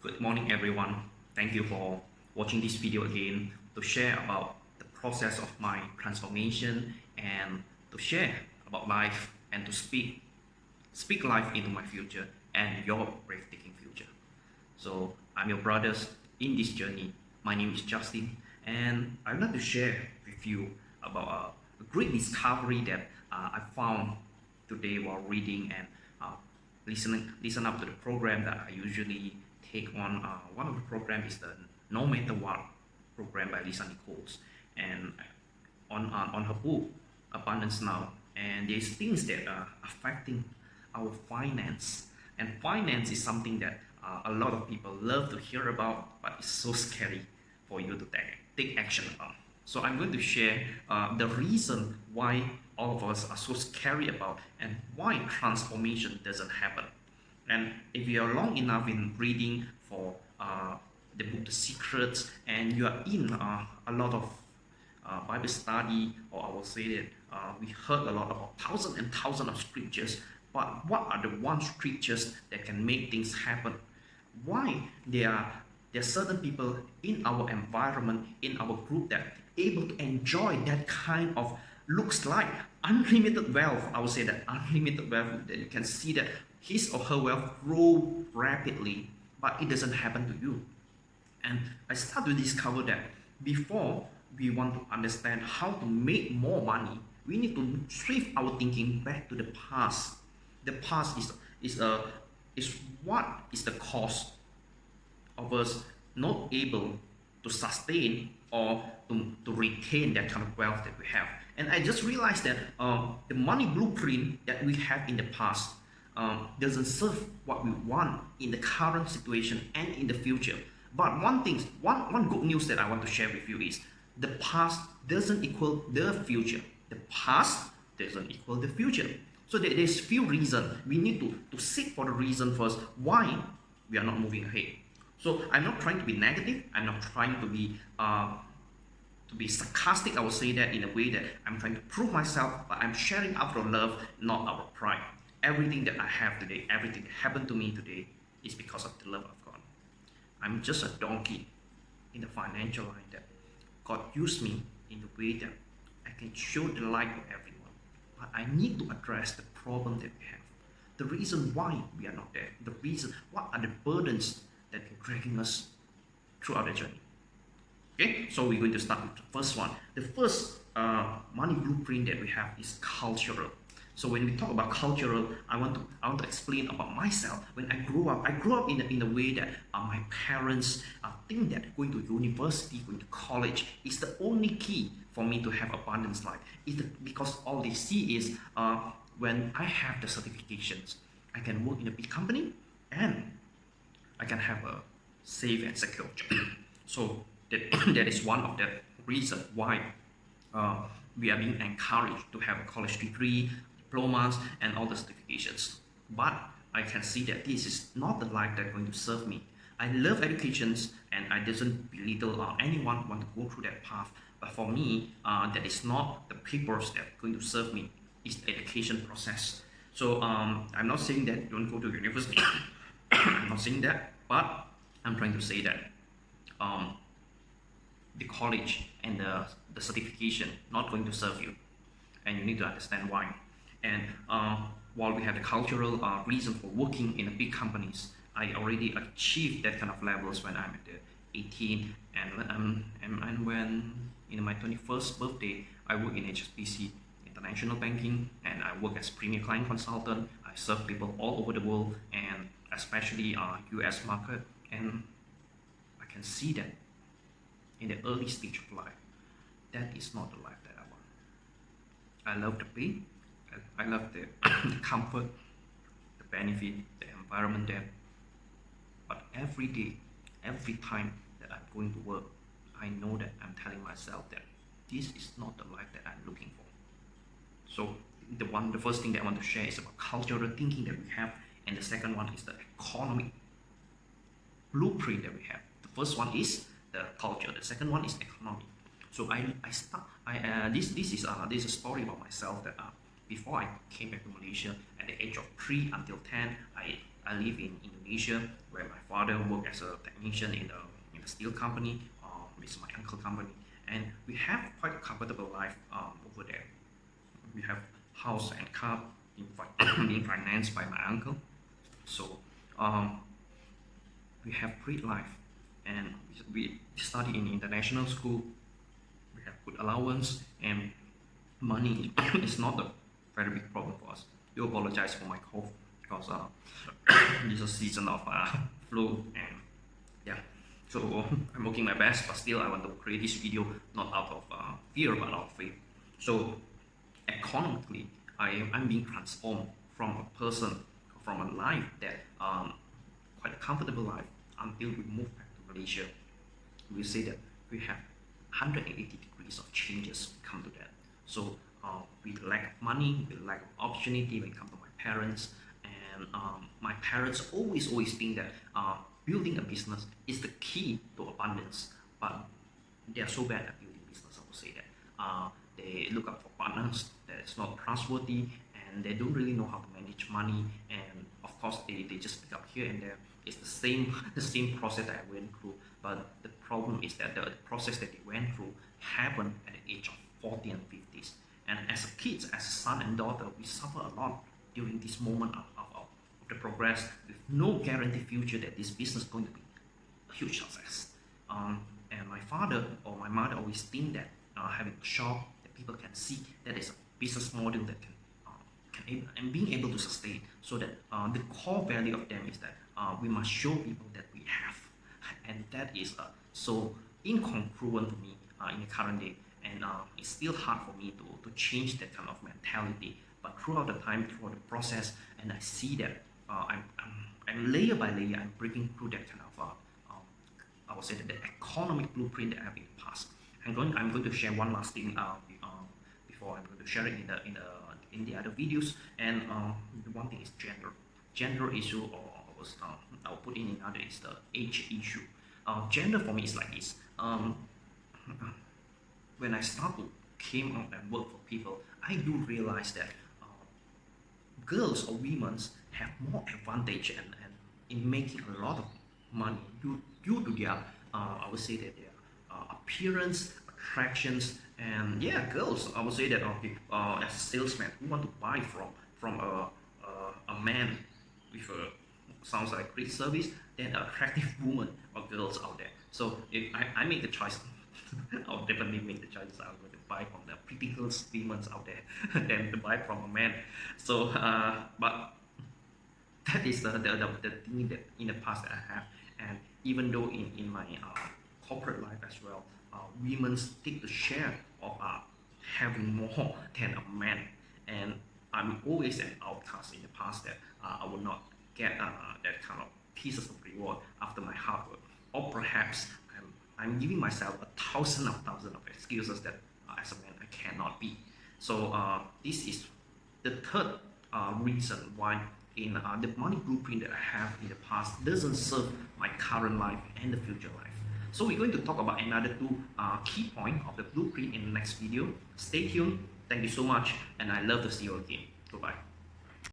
Good morning, everyone. Thank you for watching this video again to share about the process of my transformation and to share about life and to speak life into my future and your breathtaking future. So I'm your brothers in this journey. My name is Justin, and I'd like to share with you about a great discovery that I found today while reading and listen up to the program that I usually take on. One of the programs is the No Matter What program by Lisa Nichols, and on her book Abundance Now, and there's things that are affecting our finance, and finance is something that a lot of people love to hear about, but it's so scary for you to take action on. So I'm going to share the reason why all of us are so scary about and why transformation doesn't happen. And if you are long enough in reading for the book The Secrets, and you are in a lot of Bible study, or I will say that we heard a lot about thousands and thousands of scriptures, but what are the one scriptures that can make things happen? Why there are certain people in our environment, in our group, that able to enjoy that kind of looks like unlimited wealth. I would say that unlimited wealth, that you can see that his or her wealth grow rapidly, but it doesn't happen to you. And I start to discover that before we want to understand how to make more money, we need to shift our thinking back to the past. The past is what is the cause of us not able to sustain or to retain that kind of wealth that we have. And I just realized that the money blueprint that we have in the past doesn't serve what we want in the current situation and in the future. But one good news that I want to share with you is the past doesn't equal the future. The past doesn't equal the future. So there's few reasons. We need to seek for the reason first why we are not moving ahead. So I'm not trying to be negative. I'm not trying to be sarcastic. I will say that in a way that I'm trying to prove myself, but I'm sharing out of love, not out of pride. Everything that I have today, everything that happened to me today is because of the love of God. I'm just a donkey in the financial line that God used me in the way that I can show the light to everyone. But I need to address the problem that we have. The reason why we are not there. The reason, what are the burdens that are dragging us throughout the journey. Okay, so we're going to start with the first one. The first money blueprint that we have is cultural. So when we talk about cultural, I want to explain about myself. When I grew up in a way that my parents think that going to university, going to college is the only key for me to have abundance life. Because all they see is when I have the certifications, I can work in a big company and I can have a safe and secure job. So that is one of the reasons why we are being encouraged to have a college degree, diplomas, and all the certifications. But I can see that this is not the life that's going to serve me. I love educations, and I doesn't belittle anyone want to go through that path. But for me, that is not the papers that are going to serve me. It's the education process. So I'm not saying that don't go to university. I'm not saying that, but I'm trying to say that the college and the certification not going to serve you, and you need to understand why. And while we have the cultural reason for working in the big companies, I already achieved that kind of levels when I'm at the 18, and when in my 21st birthday, I work in HSBC International Banking, and I work as premier client consultant. I serve people all over the world, and especially US market, and I can see that in the early stage of life, that is not the life that I want. I love the pay, I love the comfort, the benefit, the environment there. But every day, every time that I'm going to work, I know that I'm telling myself that this is not the life that I'm looking for. So the first thing that I want to share is about cultural thinking that we have, and the second one is the economic blueprint that we have. The first one is the culture. The second one is economic. So this is a story about myself that before I came back to Malaysia at the age of 3 until 10, I live in Indonesia, where my father worked as a technician in a steel company, with my uncle company, and we have quite a comfortable life over there. We have house and car being financed by my uncle. So we have great life, and we study in international school. We have good allowance, and money is not a very big problem for us. Do apologize for my cough because this is a season of flu, and yeah. So I'm working my best, but still I want to create this video not out of fear but out of faith. So economically, I'm being transformed from a person, from a life that quite a comfortable life until we move back to Malaysia. We say that we have 180 degrees of changes come to that. So we lack money, we lack opportunity when it comes to my parents, and my parents always think that building a business is the key to abundance, but they are so bad at building business. I would say that they look up for partners that is not trustworthy, and they don't really know how to manage money, and of course they just pick up here and there. It's the same process that I went through, but the problem is that the process that they went through happened at the age of 40 and 50s. And as a kids, as a son and daughter, we suffer a lot during this moment of the progress, with no guaranteed future that this business is going to be a huge success. And my father or my mother always think that having a shop that people can see, that is a business model that and being able to sustain, so that the core value of them is that we must show people that we have, and that is so incongruent to me in the current day, and it's still hard for me to change that kind of mentality. But throughout the time, throughout the process, and I see that I'm layer by layer, I'm breaking through that kind of I would say that the economic blueprint that I have in the past. I'm going to share one last thing before I'm going to share it in the other videos. And the one thing is gender issue, or I'll put in another is the age issue. Gender for me is like this. When I start to came out and work for people, I do realize that girls or women have more advantage and in making a lot of money due to their I would say that their appearance, attractions, and yeah, girls. I would say that as a salesman, who want to buy from a man with a sounds like great service, then an attractive woman or girls out there. So if I make the choice, I'll definitely make the choice. I'm going to buy from the pretty girls, women out there, than to buy from a man. So, but that is the thing that in the past that I have, and even though in my corporate life as well, women take the share of having more than a man, and I'm always an outcast in the past that I will not get that kind of pieces of reward after my hard work, or perhaps I'm giving myself a thousand of excuses that as a man I cannot be. So this is the third reason why in the money blueprint that I have in the past doesn't serve my current life and the future life. So we're going to talk about another two key points of the blueprint in the next video. Stay tuned. Thank you so much, and I love to see you again. Goodbye.